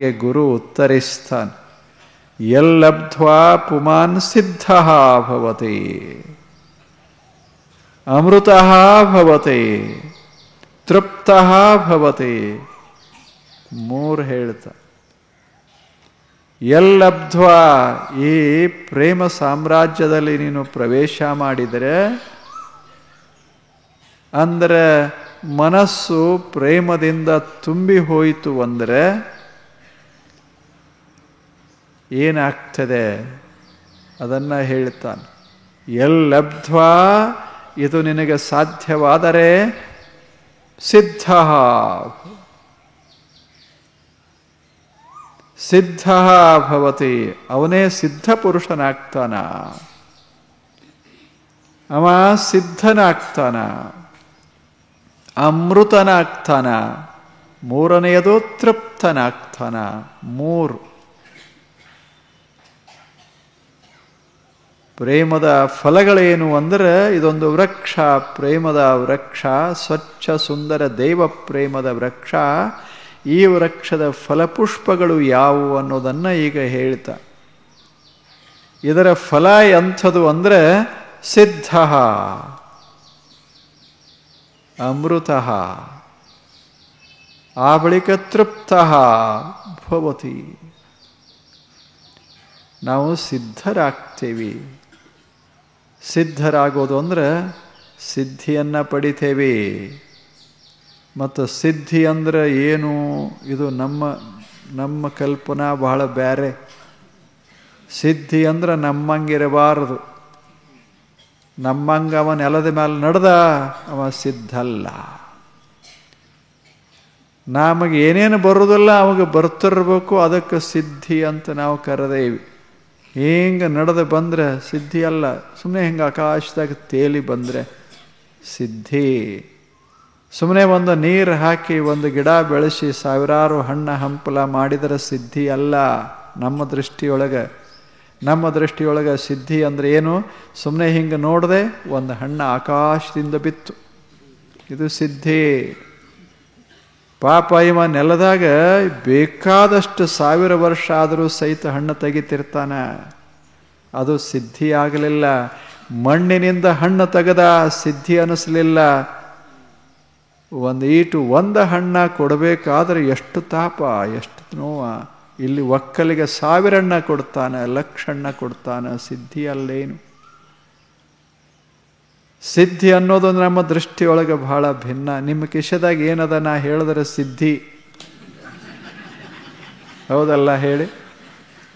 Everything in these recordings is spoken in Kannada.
ಗುರು ಉತ್ತರಿಸ್ತಾನೆ, ಯಲ್ಲಬ್ಧ್ವಾ ಪುಮಾನ್ ಸಿದ್ಧಃ ಭವತಿ ಅಮೃತಃ ಭವತಿ ತೃಪ್ತಃ ಭವತಿ. ಮೂರು ಹೇಳ್ತಾ, ಯಲ್ಲಬ್ಧ್ವಾ, ಈ ಪ್ರೇಮ ಸಾಮ್ರಾಜ್ಯದಲ್ಲಿ ನೀನು ಪ್ರವೇಶ ಮಾಡಿದರೆ, ಅಂದರೆ ಮನಸ್ಸು ಪ್ರೇಮದಿಂದ ತುಂಬಿ ಹೋಯಿತು ಅಂದರೆ ಏನಾಗ್ತದೆ ಅದನ್ನು ಹೇಳ್ತಾನೆ. ಯಲ್ಲಬ್ಧ್ವಾ, ಇದು ನಿನಗೆ ಸಾಧ್ಯವಾದರೆ ಸಿದ್ಧ ಸಿದ್ಧ ಭವತಿ, ಅವನೇ ಸಿದ್ಧ ಪುರುಷನಾಗ್ತಾನ, ಅವ ಸಿದ್ಧನಾಗ್ತಾನ, ಅಮೃತನಾಗ್ತಾನ, ಮೂರನೆಯದು ತೃಪ್ತನಾಗ್ತಾನ. ಮೂರು ಪ್ರೇಮದ ಫಲಗಳೇನು ಅಂದರೆ, ಇದೊಂದು ವೃಕ್ಷ, ಪ್ರೇಮದ ವೃಕ್ಷ, ಸ್ವಚ್ಛ ಸುಂದರ ದೇವ ಪ್ರೇಮದ ವೃಕ್ಷ. ಈ ವೃಕ್ಷದ ಫಲಪುಷ್ಪಗಳು ಯಾವುವು ಅನ್ನೋದನ್ನು ಈಗ ಹೇಳ್ತಾ, ಇದರ ಫಲ ಎಂಥದು ಅಂದರೆ ಸಿದ್ಧ ಅಮೃತ, ಆ ಬಳಿಕ ತೃಪ್ತ ಭವತಿ. ನಾವು ಸಿದ್ಧರಾಗ್ತೇವೆ. ಸಿದ್ಧರಾಗೋದು ಅಂದರೆ ಸಿದ್ಧಿಯನ್ನು ಪಡಿತೇವೆ. ಮತ್ತು ಸಿದ್ಧಿ ಅಂದರೆ ಏನು, ಇದು ನಮ್ಮ ಕಲ್ಪನಾ ಬಹಳ ಬೇರೆ. ಸಿದ್ಧಿ ಅಂದ್ರೆ ನಮ್ಮಂಗಿರಬಾರದು. ನಮ್ಮಂಗ ಅವ ನೆಲದ ಮೇಲೆ ನಡೆದ ಅವ ಸಿದ್ಧಲ್ಲ. ನಮಗೆ ಏನೇನು ಬರೋದಿಲ್ಲ ಅವಾಗ ಬರ್ತಿರ್ಬೇಕು, ಅದಕ್ಕೆ ಸಿದ್ಧಿ ಅಂತ ನಾವು ಕರೆದೇವಿ. ಹಿಂಗೆ ನಡೆದು ಬಂದರೆ ಸಿದ್ಧಿ ಅಲ್ಲ. ಸುಮ್ಮನೆ ಹಿಂಗೆ ಆಕಾಶದಾಗ ತೇಲಿ ಬಂದರೆ ಸಿದ್ಧಿ. ಸುಮ್ಮನೆ ಒಂದು ನೀರು ಹಾಕಿ ಒಂದು ಗಿಡ ಬೆಳೆಸಿ ಸಾವಿರಾರು ಹಣ್ಣು ಹಂಪಲ ಮಾಡಿದರೆ ಸಿದ್ಧಿ ಅಲ್ಲ. ನಮ್ಮ ದೃಷ್ಟಿಯೊಳಗೆ ಸಿದ್ಧಿ ಅಂದರೆ ಏನು, ಸುಮ್ಮನೆ ಹಿಂಗೆ ನೋಡದೆ ಒಂದು ಹಣ್ಣು ಆಕಾಶದಿಂದ ಬಿತ್ತು, ಇದು ಸಿದ್ಧಿ. ಪಾಪ ಇವ ನೆಲದಾಗ ಬೇಕಾದಷ್ಟು 1000 ವರ್ಷ ಆದರೂ ಸಹಿತ ಹಣ್ಣು ತೆಗಿತಿರ್ತಾನ, ಅದು ಸಿದ್ಧಿ ಆಗಲಿಲ್ಲ. ಮಣ್ಣಿನಿಂದ ಹಣ್ಣು ತೆಗೆದ, ಸಿದ್ಧಿ ಅನ್ನಿಸ್ಲಿಲ್ಲ. ಒಂದು ಹಣ್ಣ ಕೊಡಬೇಕಾದ್ರೆ ಎಷ್ಟು ತಾಪ, ಎಷ್ಟು ನೋವ. ಇಲ್ಲಿ ಒಕ್ಕಲಿಗೆ 1000 ಹಣ್ಣ ಕೊಡ್ತಾನೆ, 1,00,000 ಹಣ್ಣ ಕೊಡ್ತಾನೆ, ಸಿದ್ಧಿ ಅಲ್ಲೇನು. ಸಿದ್ಧಿ ಅನ್ನೋದು ನಮ್ಮ ದೃಷ್ಟಿಯೊಳಗೆ ಬಹಳ ಭಿನ್ನ. ನಿಮ್ಮ ಕಿಶೆದಾಗ ಏನದ ನಾ ಹೇಳಿದ್ರೆ ಸಿದ್ಧಿ, ಹೌದಲ್ಲ ಹೇಳಿ.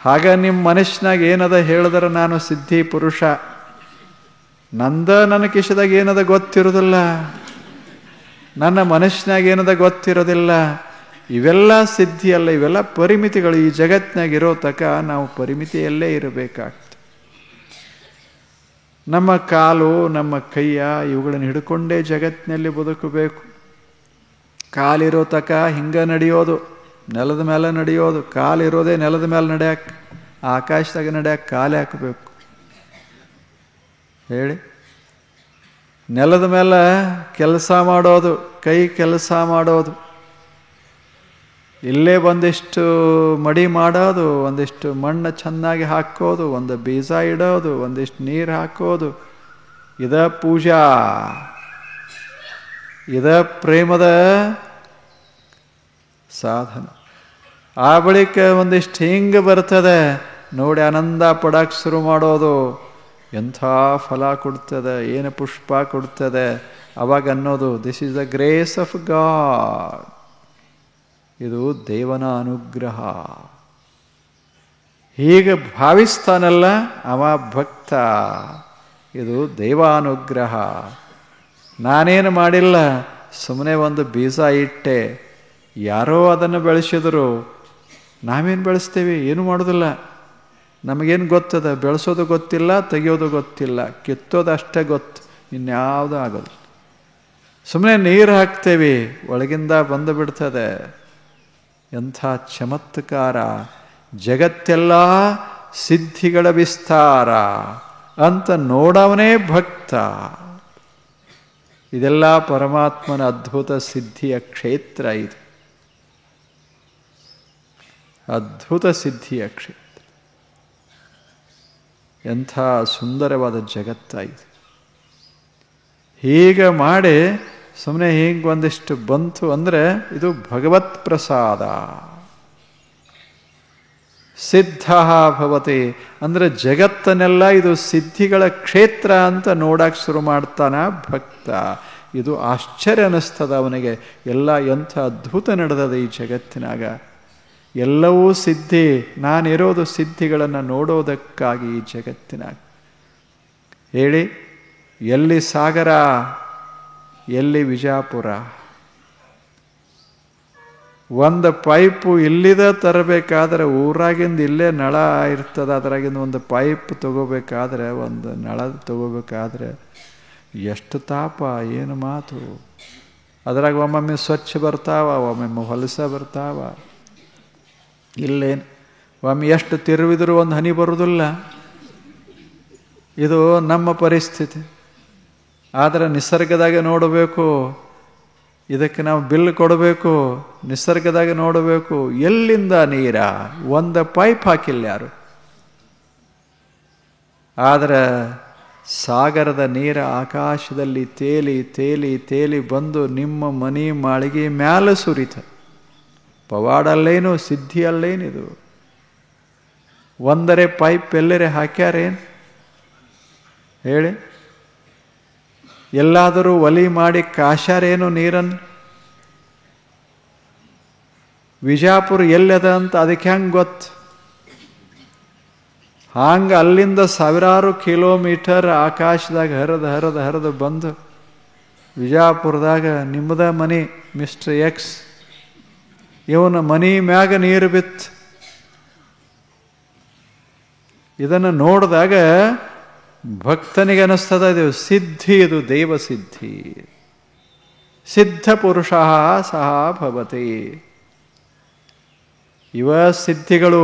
ಹಾಗ ನಿಮ್ಮ ಮನುಷ್ಯನಾಗ ಏನದ ಹೇಳಿದ್ರೆ ನಾನು ಸಿದ್ಧಿ ಪುರುಷ. ನನ್ನ ಕಿಶೆದಾಗ ಏನದ ಗೊತ್ತಿರೋದಿಲ್ಲ, ನನ್ನ ಮನುಷ್ಯನಾಗ ಏನದ ಗೊತ್ತಿರೋದಿಲ್ಲ. ಇವೆಲ್ಲ ಸಿದ್ಧಿ ಅಲ್ಲ, ಇವೆಲ್ಲ ಪರಿಮಿತಿಗಳು. ಈ ಜಗತ್ತಿನಾಗ ಇರೋ ತಕ ನಾವು ಪರಿಮಿತಿಯಲ್ಲೇ ಇರಬೇಕಾಗ್ತದೆ. ನಮ್ಮ ಕಾಲು, ನಮ್ಮ ಕೈಯ, ಇವುಗಳನ್ನು ಹಿಡ್ಕೊಂಡೇ ಜಗತ್ತಿನಲ್ಲಿ ಬದುಕಬೇಕು. ಕಾಲಿರೋ ತಕ ಹಿಂಗೆ ನಡೆಯೋದು, ನೆಲದ ಮೇಲೆ ನಡೆಯೋದು. ಕಾಲಿರೋದೇ ನೆಲದ ಮೇಲೆ ನಡೆಯಕ್ಕೆ, ಆಕಾಶದಾಗ ನಡೆಯಕ್ಕೆ ಕಾಲೇ ಹಾಕಬೇಕು ಹೇಳಿ. ನೆಲದ ಮೇಲೆ ಕೆಲಸ ಮಾಡೋದು, ಕೈ ಕೆಲಸ ಮಾಡೋದು. ಇಲ್ಲೇ ಒಂದಿಷ್ಟು ಮಡಿ ಮಾಡೋದು, ಒಂದಿಷ್ಟು ಮಣ್ಣು ಚೆನ್ನಾಗಿ ಹಾಕೋದು, ಒಂದು ಬೀಜ ಇಡೋದು, ಒಂದಿಷ್ಟು ನೀರು ಹಾಕೋದು, ಇದ ಪೂಜಾ, ಇದ ಪ್ರೇಮದ ಸಾಧನ. ಆ ಬಳಿಕ ಒಂದಿಷ್ಟು ಹಿಂಗೆ ಬರ್ತದೆ ನೋಡಿ, ಆನಂದ ಪಡಕ್ಕೆ ಶುರು ಮಾಡೋದು. ಎಂಥ ಫಲ ಕೊಡ್ತದೆ, ಏನು ಪುಷ್ಪ ಕೊಡ್ತದೆ. ಅವಾಗ ಅನ್ನೋದು, this is the grace of god, ಇದು ದೇವನ ಅನುಗ್ರಹ. ಹೀಗೆ ಭಾವಿಸ್ತಾನಲ್ಲ ಅವ ಭಕ್ತ. ಇದು ದೇವಾನುಗ್ರಹ. ನಾನೇನು ಮಾಡಿಲ್ಲ, ಸುಮ್ಮನೆ ಒಂದು ಬೀಜ ಇಟ್ಟೆ, ಯಾರೋ ಅದನ್ನು ಬೆಳೆಸಿದರು. ನಾವೇನು ಬೆಳೆಸ್ತೇವೆ, ಏನು ಮಾಡೋದಿಲ್ಲ. ನಮಗೇನು ಗೊತ್ತದ, ಬೆಳೆಸೋದು ಗೊತ್ತಿಲ್ಲ, ತೆಗೆಯೋದು ಗೊತ್ತಿಲ್ಲ, ಕಿತ್ತೋದು ಅಷ್ಟೇ ಗೊತ್ತು, ಇನ್ಯಾವುದೂ ಆಗೋದು. ಸುಮ್ಮನೆ ನೀರು ಹಾಕ್ತೇವೆ, ಒಳಗಿಂದ ಬಂದು ಬಿಡ್ತದೆ. ಎಂಥ ಚಮತ್ಕಾರ. ಜಗತ್ತೆಲ್ಲ ಸಿದ್ಧಿಗಳ ವಿಸ್ತಾರ ಅಂತ ನೋಡವನೇ ಭಕ್ತ. ಇದೆಲ್ಲ ಪರಮಾತ್ಮನ ಅದ್ಭುತ ಸಿದ್ಧಿಯ ಕ್ಷೇತ್ರ ಇದು. ಅದ್ಭುತ ಸಿದ್ಧಿಯ ಕ್ಷೇತ್ರ. ಎಂಥ ಸುಂದರವಾದ ಜಗತ್ತಾಯಿತು. ಹೀಗೆ ಮಾಡಿ ಸುಮ್ಮನೆ ಹೀಗೆ ಒಂದಿಷ್ಟು ಬಂತು ಅಂದರೆ ಇದು ಭಗವತ್ ಪ್ರಸಾದ. ಸಿದ್ಧ ಭವತಿ ಅಂದರೆ ಜಗತ್ತನ್ನೆಲ್ಲ ಇದು ಸಿದ್ಧಿಗಳ ಕ್ಷೇತ್ರ ಅಂತ ನೋಡಕ್ಕೆ ಶುರು ಮಾಡ್ತಾನ ಭಕ್ತ. ಇದು ಆಶ್ಚರ್ಯ ಅನ್ನಿಸ್ತದ ಅವನಿಗೆ. ಎಲ್ಲ ಎಂಥ ಅದ್ಭುತ ನಡೆದದ ಈ ಜಗತ್ತಿನಾಗ. ಎಲ್ಲವೂ ಸಿದ್ಧಿ. ನಾನಿರೋದು ಸಿದ್ಧಿಗಳನ್ನು ನೋಡೋದಕ್ಕಾಗಿ ಈ ಜಗತ್ತಿನಾಗ. ಹೇಳಿ, ಎಲ್ಲಿ ಸಾಗರ, ಎಲ್ಲಿ ವಿಜಾಪುರ? ಒಂದು ಪೈಪು ಇಲ್ಲಿದ ತರಬೇಕಾದ್ರೆ ಊರಾಗಿಂದ ಇಲ್ಲೇ ನಳ ಇರ್ತದೆ, ಅದರಾಗಿಂದ ಒಂದು ಪೈಪ್ ತಗೋಬೇಕಾದ್ರೆ, ಒಂದು ನಳ ತಗೋಬೇಕಾದ್ರೆ ಎಷ್ಟು ತಾಪ, ಏನು ಮಾತು. ಅದ್ರಾಗ ಒಮ್ಮೊಮ್ಮೆ ಸ್ವಚ್ಛ ಬರ್ತಾವ, ಒಮ್ಮೊಮ್ಮೆ ಹೊಲಸ ಬರ್ತಾವ. ಇಲ್ಲೇನು ಒಮ್ಮೆ ಎಷ್ಟು ತಿರುವಿದರೂ ಒಂದು ಹನಿ ಬರುವುದಿಲ್ಲ. ಇದು ನಮ್ಮ ಪರಿಸ್ಥಿತಿ. ಆದರೆ ನಿಸರ್ಗದಾಗ ನೋಡಬೇಕು, ಇದಕ್ಕೆ ನಾವು ಬಿಲ್ ಕೊಡಬೇಕು, ನಿಸರ್ಗದಾಗ ನೋಡಬೇಕು. ಎಲ್ಲಿಂದ ನೀರ? ಒಂದು ಪೈಪ್ ಹಾಕಿಲ್ಲ ಯಾರು. ಆದರೆ ಸಾಗರದ ನೀರ ಆಕಾಶದಲ್ಲಿ ತೇಲಿ ತೇಲಿ ತೇಲಿ ಬಂದು ನಿಮ್ಮ ಮನೆ ಮಾಳಿಗೆ ಮ್ಯಾಲೆ ಸುರಿತ. ಪವಾಡಲ್ಲೇನು, ಸಿದ್ಧಿಯಲ್ಲೇನಿದು? ಒಂದರೆ ಪೈಪ್ ಎಲ್ಲರೇ ಹಾಕ್ಯಾರೇನು ಹೇಳಿ? ಎಲ್ಲಾದರೂ ಒಲಿ ಮಾಡಿ ಕಾಶ್ಯಾರೇನು ನೀರನ್ನು? ವಿಜಾಪುರ ಎಲ್ಲದ ಅಂತ ಅದಕ್ಕೆ ಹೆಂಗೆ ಗೊತ್ತು? ಹಂಗೆ ಅಲ್ಲಿಂದ ಸಾವಿರಾರು ಕಿಲೋಮೀಟರ್ ಆಕಾಶದಾಗ ಹರಿದು ಹರಿದು ಹರಿದು ಬಂದು ವಿಜಾಪುರದಾಗ ನಿಮ್ಮದ ಮನೆ ಮಿಸ್ಟರ್ ಎಕ್ಸ್ ಇವನ ಮನೆ ಮ್ಯಾಗ ನೀರು ಬಿತ್ತು. ಇದನ್ನು ನೋಡಿದಾಗ ಭಕ್ತನಿಗೆ ಅನ್ನಿಸ್ತದ ಇದು ಸಿದ್ಧಿ, ಇದು ದೇವಸಿದ್ಧಿ. ಸಿದ್ಧ ಪುರುಷ ಸಹ ಭವತಿ. ಇವ ಸಿದ್ಧಿಗಳು.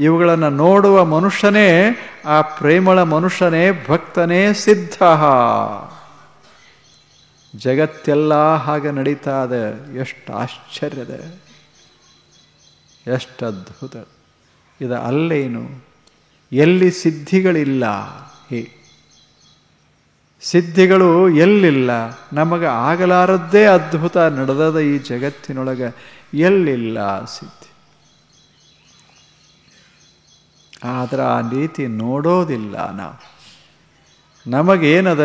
ಇವುಗಳನ್ನು ನೋಡುವ ಮನುಷ್ಯನೇ, ಆ ಪ್ರೇಮಳ ಮನುಷ್ಯನೇ, ಭಕ್ತನೇ ಸಿದ್ಧ. ಜಗತ್ತೆಲ್ಲ ಹಾಗೆ ನಡೀತಾ ಇದೆ. ಎಷ್ಟು ಆಶ್ಚರ್ಯದ, ಎಷ್ಟು ಅದ್ಭುತ. ಇದು ಅಲ್ಲೇನು, ಎಲ್ಲಿ ಸಿದ್ಧಿಗಳಿಲ್ಲ. ಸಿದ್ಧಿಗಳು ಎಲ್ಲಿಲ್ಲ. ನಮಗೆ ಆಗಲಾರದ್ದೇ ಅದ್ಭುತ ನಡೆದದ ಈ ಜಗತ್ತಿನೊಳಗೆ. ಎಲ್ಲಿಲ್ಲ ಸಿದ್ಧಿ. ಆದ್ರೆ ಆ ರೀತಿ ನೋಡೋದಿಲ್ಲ ನಾವು. ನಮಗೇನದ,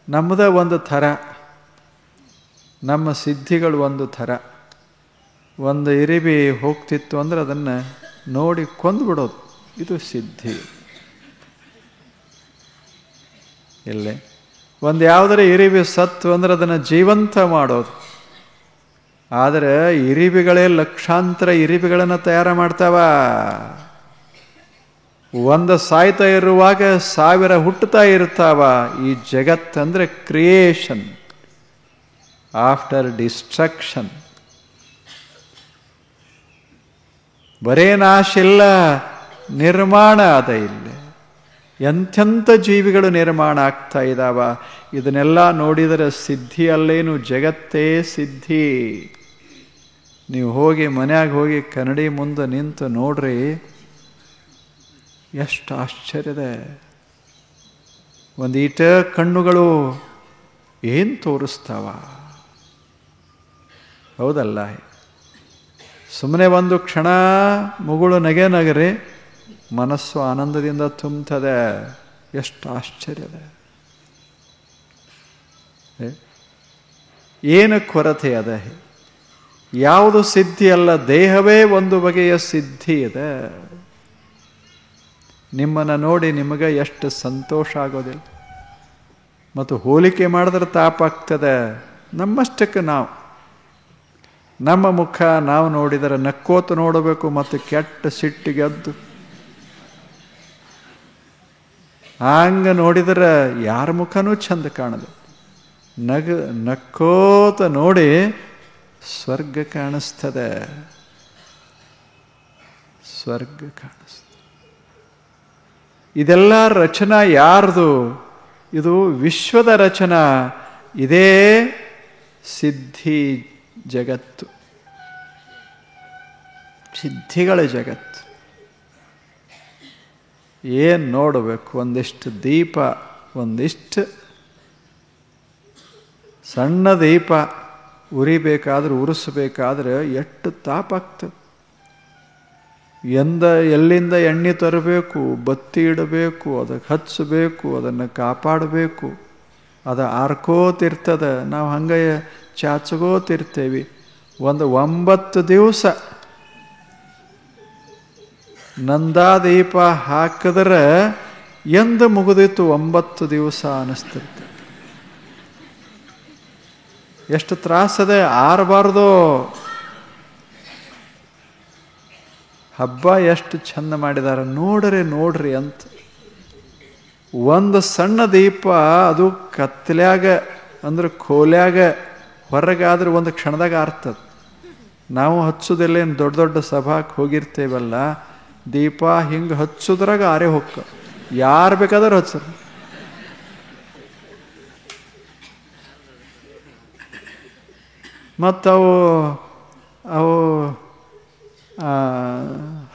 ನಮ್ಮದ ಒಂದು ಥರ, ನಮ್ಮ ಸಿದ್ಧಿಗಳು ಒಂದು ಥರ. ಒಂದು ಇರಿಬಿ ಹೋಗ್ತಿತ್ತು ಅಂದ್ರೆ ಅದನ್ನು ನೋಡಿ ಕೊಂದುಬಿಡೋದು, ಇದು ಸಿದ್ಧಿ. ಇಲ್ಲೇ ಒಂದು ಯಾವುದರ ಇರಿಬಿ ಸತ್ತು ಅಂದ್ರೆ ಅದನ್ನು ಜೀವಂತ ಮಾಡೋದು. ಆದರೆ ಇರಿಬಿಗಳೇ ಲಕ್ಷಾಂತರ ಇರಿಬಿಗಳನ್ನು ತಯಾರು ಮಾಡ್ತಾವ. ಒಂದು ಸಾಯ್ತಾ ಇರುವಾಗ 1000 ಹುಟ್ಟುತ್ತಾ ಇರ್ತಾವ. ಈ ಜಗತ್ತಂದ್ರೆ ಕ್ರಿಯೇಷನ್ ಆಫ್ಟರ್ ಡಿಸ್ಟ್ರಕ್ಷನ್. ಬರೇ ನಾಶ ಇಲ್ಲ, ನಿರ್ಮಾಣ ಅದ. ಇಲ್ಲಿ ಎಂಥೆಂಥ ಜೀವಿಗಳು ನಿರ್ಮಾಣ ಆಗ್ತಾ ಇದ್ದಾವ. ಇದನ್ನೆಲ್ಲ ನೋಡಿದರೆ ಸಿದ್ಧಿ ಅಲ್ಲೇನು, ಜಗತ್ತೇ ಸಿದ್ಧಿ. ನೀವು ಹೋಗಿ ಮನ್ಯಾಗ ಹೋಗಿ ಕನ್ನಡಿ ಮುಂದೆ ನಿಂತು ನೋಡ್ರಿ, ಎಷ್ಟು ಆಶ್ಚರ್ಯದ. ಒಂದೀಟ ಕಣ್ಣುಗಳು ಏನು ತೋರಿಸ್ತಾವ, ಹೌದಲ್ಲ? ಸುಮ್ಮನೆ ಒಂದು ಕ್ಷಣ ಮುಗುಳು ನಗೆ ನಗರಿ ಮನಸ್ಸು ಆನಂದದಿಂದ ತುಂಬುತ್ತದೆ. ಎಷ್ಟು ಆಶ್ಚರ್ಯದ. ಏನು ಕೊರತೆ ಅದ? ಯಾವುದು ಸಿದ್ಧಿ ಅಲ್ಲ, ದೇಹವೇ ಒಂದು ಬಗೆಯ ಸಿದ್ಧಿ ಇದೆ. ನಿಮ್ಮನ್ನು ನೋಡಿ ನಿಮಗೆ ಎಷ್ಟು ಸಂತೋಷ ಆಗೋದಿಲ್ಲ. ಮತ್ತು ಹೋಲಿಕೆ ಮಾಡಿದ್ರೆ ತಾಪಾಗ್ತದೆ. ನಮ್ಮಷ್ಟಕ್ಕೆ ನಾವು, ನಮ್ಮ ಮುಖ ನಾವು ನೋಡಿದರೆ ನಕ್ಕೋತು ನೋಡಬೇಕು, ಮತ್ತು ಕೆಟ್ಟ ಸಿಟ್ಟಿಗೆದ್ದು ಹಂಗೆ ನೋಡಿದರೆ ಯಾರ ಮುಖನೂ ಚಂದ ಕಾಣದು. ನಕ್ಕೋತ ನೋಡಿ ಸ್ವರ್ಗ ಕಾಣಿಸ್ತದೆ, ಸ್ವರ್ಗ ಕಾಣಿಸ್ತದೆ. ಇದೆಲ್ಲ ರಚನಾ ಯಾರ್ದು? ಇದು ವಿಶ್ವದ ರಚನಾ. ಇದೇ ಸಿದ್ಧಿ ಜಗತ್ತು. ಸಿದ್ಧಿಗಳ ಜಗತ್ತು. ಏನು ನೋಡಬೇಕು? ಒಂದಿಷ್ಟು ದೀಪ, ಒಂದಿಷ್ಟು ಸಣ್ಣ ದೀಪ ಉರಿಬೇಕಾದ್ರೆ, ಉರಿಸ್ಬೇಕಾದ್ರೆ ಎಷ್ಟು ತಾಪಾಗ್ತದೆ. ಎಲ್ಲಿಂದ ಎಣ್ಣೆ ತರಬೇಕು, ಬತ್ತಿ ಇಡಬೇಕು, ಅದಕ್ಕೆ ಹಚ್ಚಬೇಕು, ಅದನ್ನು ಕಾಪಾಡಬೇಕು. ಅದು ಆರ್ಕೋತಿರ್ತದೆ, ನಾವು ಹಂಗೆ ಚಾಚಗೋತಿರ್ತೇವೆ. 9 ದಿವಸ ನಂದಾದೀಪ ಹಾಕಿದ್ರೆ ಎಂದು ಮುಗಿದಿತ್ತು 9 ದಿವಸ ಅನ್ನಿಸ್ತಿರ್ತದೆ. ಎಷ್ಟು ತ್ರಾಸದೆ, ಆರಬಾರ್ದು. ಹಬ್ಬ ಎಷ್ಟು ಚಂದ ಮಾಡಿದಾರೆ ನೋಡ್ರಿ ಅಂತ. ಒಂದು ಸಣ್ಣ ದೀಪ, ಅದು ಕತ್ಲ್ಯಾಗ ಅಂದ್ರೆ ಕೋಲ್ಯಾಗ ಹೊರಗಾದ್ರೆ ಒಂದು ಕ್ಷಣದಾಗ ಆರ್ತದೆ. ನಾವು ಹಚ್ಚೋದೆಲ್ಲೇನು ದೊಡ್ಡ ದೊಡ್ಡ ಸಭಾಕ್ಕೆ ಹೋಗಿರ್ತೇವಲ್ಲ, ದೀಪ ಹಿಂಗೆ ಹಚ್ಚೋದ್ರಾಗ ಆರೇ ಹೊಕ್ಕ, ಯಾರು ಬೇಕಾದ್ರೆ ಹಚ್ಚರು. ಮತ್ತು ಅವು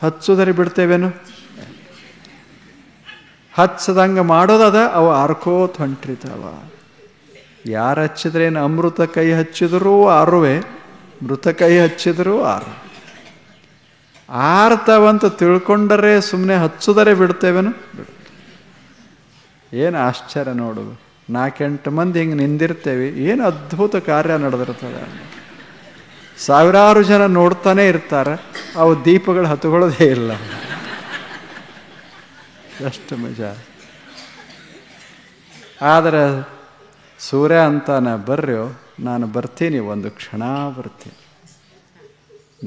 ಹಚ್ಚೋದರೆ ಬಿಡ್ತೇವೇನು? ಹಚ್ಚದಂಗೆ ಮಾಡೋದದ, ಅವು ಆರ್ಕೋತ ಹೊಂಟ್ರಿತಾವ. ಯಾರು ಹಚ್ಚಿದ್ರೇನು? ಅಮೃತ ಕೈ ಹಚ್ಚಿದ್ರೂ ಆರುವೆ, ಮೃತ ಕೈ ಹಚ್ಚಿದ್ರೂ ಆರ್ತಾವಂತ ತಿಳ್ಕೊಂಡರೆ ಸುಮ್ಮನೆ ಹಚ್ಚುದರೆ ಬಿಡ್ತೇವೇನು? ಏನು ಆಶ್ಚರ್ಯ ನೋಡು. 4-8 ಮಂದಿ ಹಿಂಗೆ ನಿಂದಿರ್ತೇವೆ, ಏನು ಅದ್ಭುತ ಕಾರ್ಯ ನಡೆದಿರ್ತದೆ. ಸಾವಿರಾರು ಜನ ನೋಡ್ತಾನೆ ಇರ್ತಾರೆ, ಅವು ದೀಪಗಳು ಹತ್ಕೊಳ್ಳೋದೇ ಇಲ್ಲ. ಎಷ್ಟು ಮಜಾ. ಆದರೆ ಸೂರ್ಯ ಅಂತಾನೆ, ಬರ್ರಿ ನಾನು ಬರ್ತೀನಿ, ಒಂದು ಕ್ಷಣ ಬರ್ತೀನಿ,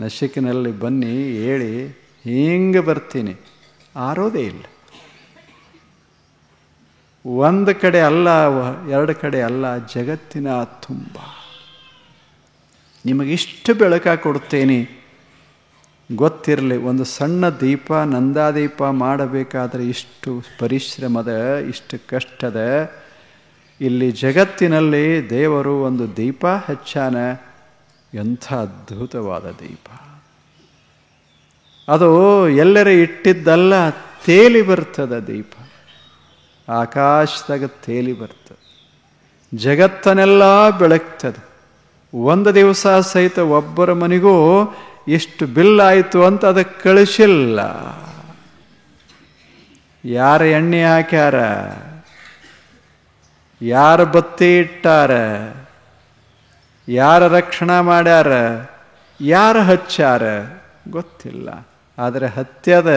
ನಶಿಕಿನಲ್ಲಿ ಬನ್ನಿ ಹೇಳಿ ಹಿಂಗೆ ಬರ್ತೀನಿ. ಆರೋದೇ ಇಲ್ಲ. ಒಂದು ಕಡೆ ಅಲ್ಲ, 2 ಕಡೆ ಅಲ್ಲ, ಜಗತ್ತಿನ ತುಂಬ ನಿಮಗಿಷ್ಟು ಬೆಳಕ ಕೊಡ್ತೇನೆ. ಗೊತ್ತಿರಲಿ, ಒಂದು ಸಣ್ಣ ದೀಪ, ನಂದಾದೀಪ ಮಾಡಬೇಕಾದ್ರೆ ಇಷ್ಟು ಪರಿಶ್ರಮದ, ಇಷ್ಟು ಕಷ್ಟದ. ಇಲ್ಲಿ ಜಗತ್ತಿನಲ್ಲಿ ದೇವರು ಒಂದು ದೀಪ ಹಚ್ಚಾನ. ಎಂಥ ಅದ್ಭುತವಾದ ದೀಪ ಅದು! ಎಲ್ಲರ ಇಟ್ಟಿದ್ದಲ್ಲ, ತೇಲಿ ಬರ್ತದೆ ದೀಪ, ಆಕಾಶದಾಗ ತೇಲಿ ಬರ್ತದೆ, ಜಗತ್ತನ್ನೆಲ್ಲ ಬೆಳಗ್ತದೆ. ಒಂದು ದಿವಸ ಸಹಿತ ಒಬ್ಬರ ಮನೆಗೂ ಇಷ್ಟು ಬಿಲ್ ಆಯಿತು ಅಂತ ಅದಕ್ಕೆ ಕಳಿಸಿಲ್ಲ. ಯಾರು ಎಣ್ಣೆ ಹಾಕ್ಯಾರ, ಯಾರು ಬತ್ತಿ ಇಟ್ಟಾರ, ಯಾರ ರಕ್ಷಣಾ ಮಾಡ್ಯಾರ, ಯಾರು ಹಚ್ಚಾರ ಗೊತ್ತಿಲ್ಲ. ಆದರೆ ಹತ್ಯದ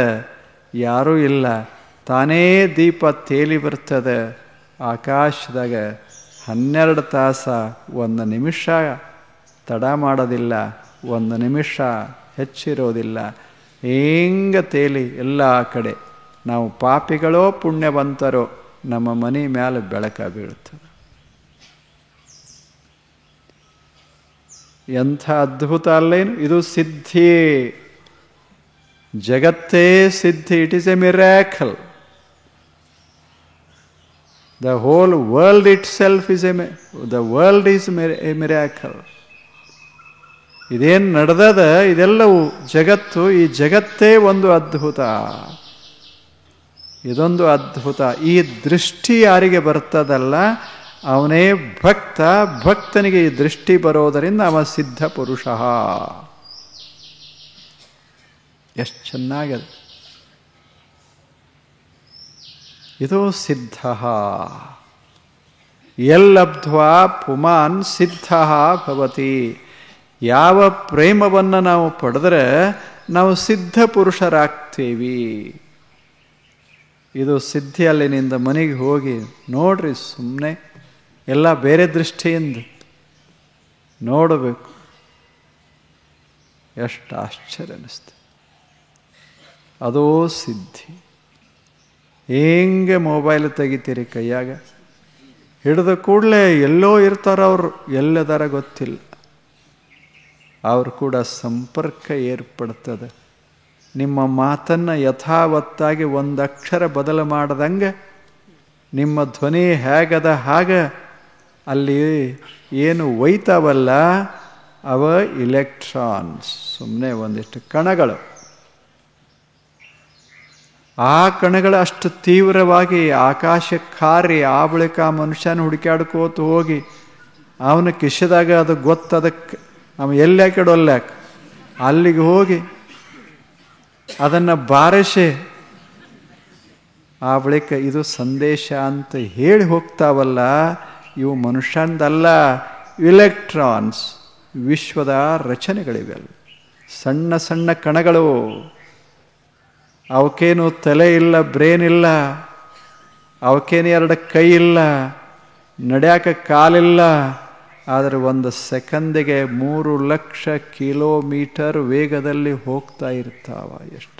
ಯಾರೂ ಇಲ್ಲ. ತಾನೇ ದೀಪ ತೇಲಿ ಬರ್ತದೆ ಆಕಾಶದಾಗ. 12 ತಾಸ 1 ನಿಮಿಷ ತಡ ಮಾಡೋದಿಲ್ಲ, 1 ನಿಮಿಷ ಹೆಚ್ಚಿರೋದಿಲ್ಲ. ಹಿಂಗೆ ತೇಲಿ ಎಲ್ಲ ಕಡೆ. ನಾವು ಪಾಪಿಗಳೋ ಪುಣ್ಯವಂತರೋ, ನಮ್ಮ ಮನೆ ಮೇಲೆ ಬೆಳಕ ಬೀಳ್ತದೆ. ಎಂಥ ಅದ್ಭುತ ಅಲ್ಲೇನು? ಇದು ಸಿದ್ಧಿ, ಜಗತ್ತೇ ಸಿದ್ಧಿ. It is A miracle. The whole world itself is the world is a miracle. ಇದೇನು ನಡೆದದ ಇದೆಲ್ಲವೂ ಜಗತ್ತು, ಈ ಜಗತ್ತೇ ಒಂದು ಅದ್ಭುತ. ಇದೊಂದು ಅದ್ಭುತ. ಈ ದೃಷ್ಟಿ ಯಾರಿಗೆ ಬರ್ತದಲ್ಲ ಅವನೇ ಭಕ್ತ. ಭಕ್ತನಿಗೆ ಈ ದೃಷ್ಟಿ ಬರೋದರಿಂದ ಅವ ಸಿದ್ಧ ಪುರುಷ. ಎಷ್ಟು ಚೆನ್ನಾಗಿದೆ ಇದು! ಸಿದ್ಧ ಎಲ್ಲಬ್ಧ್ವಾ ಪುಮಾನ್ ಸಿದ್ಧ ಭವತಿ. ಯಾವ ಪ್ರೇಮವನ್ನು ನಾವು ಪಡೆದ್ರೆ ನಾವು ಸಿದ್ಧ ಪುರುಷರಾಗ್ತೇವಿ. ಇದು ಸಿದ್ಧಿಯಲ್ಲಿನಿಂದ ಮನೆಗೆ ಹೋಗಿ ನೋಡ್ರಿ. ಸುಮ್ಮನೆ ಎಲ್ಲ ಬೇರೆ ದೃಷ್ಟಿಯಿಂದ ನೋಡಬೇಕು. ಎಷ್ಟು ಆಶ್ಚರ್ಯ ಅನ್ನಿಸ್ತು. ಅದೋ ಸಿದ್ಧಿ. ಹೆಂಗೆ ಮೊಬೈಲ್ ತೆಗಿತೀರಿ ಕೈಯಾಗ, ಹಿಡಿದ ಕೂಡಲೇ ಎಲ್ಲೋ ಇರ್ತಾರವ್ರು, ಎಲ್ಲದಾರ ಗೊತ್ತಿಲ್ಲ. ಅವ್ರು ಕೂಡ ಸಂಪರ್ಕ ಏರ್ಪಡ್ತದೆ. ನಿಮ್ಮ ಮಾತನ್ನು ಯಥಾವತ್ತಾಗಿ 1 ಅಕ್ಷರ ಬದಲು ಮಾಡ್ದಂಗೆ ನಿಮ್ಮ ಧ್ವನಿ ಹೇಗದ ಹಾಗೆ ಅಲ್ಲಿ ಏನು ಒಯ್ತಾವಲ್ಲ ಅವ ಇಲೆಕ್ಟ್ರಾನ್ಸ್, ಸುಮ್ಮನೆ ಒಂದಿಷ್ಟು ಕಣಗಳು. ಆ ಕಣಗಳು ಅಷ್ಟು ತೀವ್ರವಾಗಿ ಆಕಾಶಕ್ಕೆ ಹಾರಿ ಆ ಬಳಿಕ ಆ ಮನುಷ್ಯನ ಹುಡುಕಾಡ್ಕೋತ ಹೋಗಿ ಅವನ ಕಿಶದಾಗ ಅದು ಗೊತ್ತದಕ್ಕೆ ಅವ ಎಲ್ಲಿ ಹಾಕಿಡೊಲ್ಲಾಕ ಅಲ್ಲಿಗೆ ಹೋಗಿ ಅದನ್ನು ಬಾರಿಸಿ ಆ ಬಳಿಕ ಇದು ಸಂದೇಶ ಅಂತ ಹೇಳಿ ಹೋಗ್ತಾವಲ್ಲ, ಇವು ಮನುಷ್ಯಂದಲ್ಲ, ಇಲೆಕ್ಟ್ರಾನ್ಸ್, ವಿಶ್ವದ ರಚನೆಗಳಿವೆಲ್ಲ. ಸಣ್ಣ ಸಣ್ಣ ಕಣಗಳು, ಅವಕ್ಕೇನು ತಲೆ ಇಲ್ಲ, ಬ್ರೇನ್ ಇಲ್ಲ, ಅವಕ್ಕೇನು ಎರಡು ಕೈ ಇಲ್ಲ, ನಡೆಯಾಕ ಕಾಲಿಲ್ಲ, ಆದರೆ ಒಂದು ಸೆಕೆಂದಿಗೆ 3 ಲಕ್ಷ ಕಿಲೋಮೀಟರ್ ವೇಗದಲ್ಲಿ ಹೋಗ್ತಾ ಇರ್ತಾವ. ಎಷ್ಟು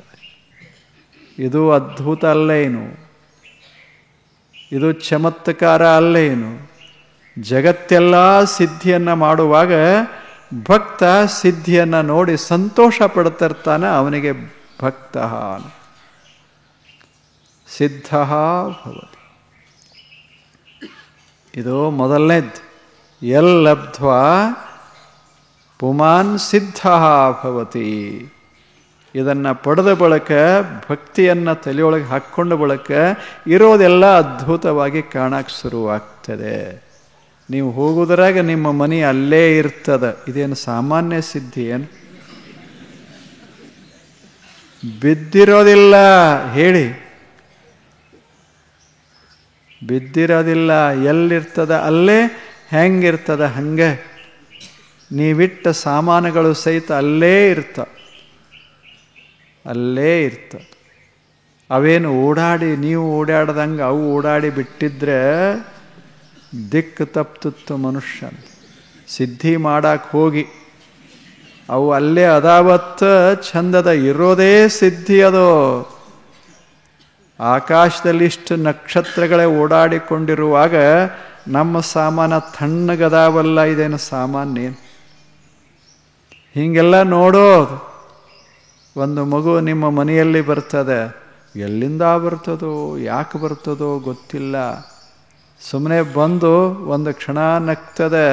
ಇದು ಅದ್ಭುತ ಅಲ್ಲೇನು, ಇದು ಚಮತ್ಕಾರ ಅಲ್ಲೇನು. ಜಗತ್ತೆಲ್ಲ ಸಿದ್ಧಿಯನ್ನು ಮಾಡುವಾಗ ಭಕ್ತ ಸಿದ್ಧಿಯನ್ನು ನೋಡಿ ಸಂತೋಷ ಪಡ್ತಿರ್ತಾನೆ, ಅವನಿಗೆ ಭಕ್ತ ಸಿದ್ಧ ಭವತಿ. ಇದು ಮೊದಲನೇದ್ದು. ಎಲ್ಲಬ್ಧ್ವಾ ಪುಮಾನ್ ಸಿದ್ಧ ಭವತಿ. ಇದನ್ನು ಪಡೆದ ಬಳಿಕ ಭಕ್ತಿಯನ್ನು ತಲೆಯೊಳಗೆ ಹಾಕ್ಕೊಂಡ ಬಳಿಕ ಇರೋದೆಲ್ಲ ಅದ್ಭುತವಾಗಿ ಕಾಣಕ್ಕೆ ಶುರುವಾಗ್ತದೆ. ನೀವು ಹೋಗೋದ್ರಾಗ ನಿಮ್ಮ ಮನೆ ಅಲ್ಲೇ ಇರ್ತದೆ. ಇದೇನು ಸಾಮಾನ್ಯ ಸಿದ್ಧಿ ಏನು? ಬಿದ್ದಿರೋದಿಲ್ಲ ಹೇಳಿ, ಬಿದ್ದಿರೋದಿಲ್ಲ. ಎಲ್ಲಿರ್ತದ ಅಲ್ಲೇ, ಹೆಂಗಿರ್ತದ ಹಂಗೆ. ನೀವಿಟ್ಟ ಸಾಮಾನುಗಳು ಸಹಿತ ಅಲ್ಲೇ ಅಲ್ಲೇ ಇರ್ತದೆ. ಅವೇನು ಓಡಾಡಿ ನೀವು ಓಡಾಡ್ದಂಗೆ ಅವು ಓಡಾಡಿ ಬಿಟ್ಟಿದ್ರೆ ದಿಕ್ಕು ತಪ್ಪಿತ್ತು ಮನುಷ್ಯ. ಸಿದ್ಧಿ ಮಾಡಕ್ಕೆ ಹೋಗಿ ಅವು ಅಲ್ಲೇ ಅದಾವತ್ತ ಚಂದದ ಇರೋದೇ ಸಿದ್ಧಿ. ಅದು ಆಕಾಶದಲ್ಲಿ ಇಷ್ಟು ನಕ್ಷತ್ರಗಳೇ ಓಡಾಡಿಕೊಂಡಿರುವಾಗ ನಮ್ಮ ಸಾಮಾನ ತಣ್ಣಗದಾವಲ್ಲ, ಇದೇನು ಸಾಮಾನ್ಯ? ಹೀಗೆಲ್ಲ ನೋಡೋದು. ಒಂದು ಮಗು ನಿಮ್ಮ ಮನೆಯಲ್ಲಿ ಬರ್ತದೆ, ಎಲ್ಲಿಂದ ಬರ್ತದೋ ಯಾಕೆ ಬರ್ತದೋ ಗೊತ್ತಿಲ್ಲ, ಸುಮ್ಮನೆ ಬಂದು ಒಂದು ಕ್ಷಣ ನಗ್ತದೆ,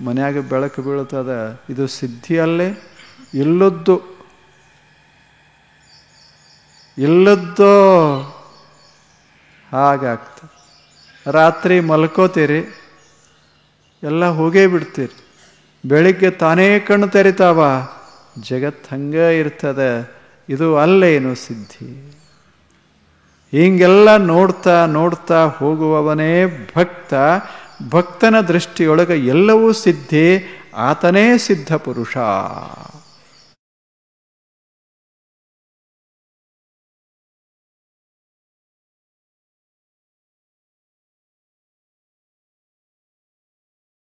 ಮನ್ಯಾಗ ಬೆಳಕು ಬೀಳ್ತದೆ. ಇದು ಸಿದ್ಧಿಯಲ್ಲೇ? ಇಲ್ಲದ್ದು ಹಾಗಾಗ್ತದೆ. ರಾತ್ರಿ ಮಲ್ಕೋತೀರಿ, ಎಲ್ಲ ಹೋಗೇ ಬಿಡ್ತೀರಿ, ಬೆಳಿಗ್ಗೆ ತಾನೇ ಕಣ್ಣು ತೆರಿತಾವ, ಜಗತ್ತು ಹಂಗೆ ಇರ್ತದೆ. ಇದು ಅಲ್ಲೇನು ಸಿದ್ಧಿ? ಹೀಗೆಲ್ಲ ನೋಡ್ತಾ ನೋಡ್ತಾ ಹೋಗುವವನೇ ಭಕ್ತ. ಭಕ್ತನ ದೃಷ್ಟಿಯೊಳಗೆ ಎಲ್ಲವೂ ಸಿದ್ಧಿ, ಆತನೇ ಸಿದ್ಧ ಪುರುಷ.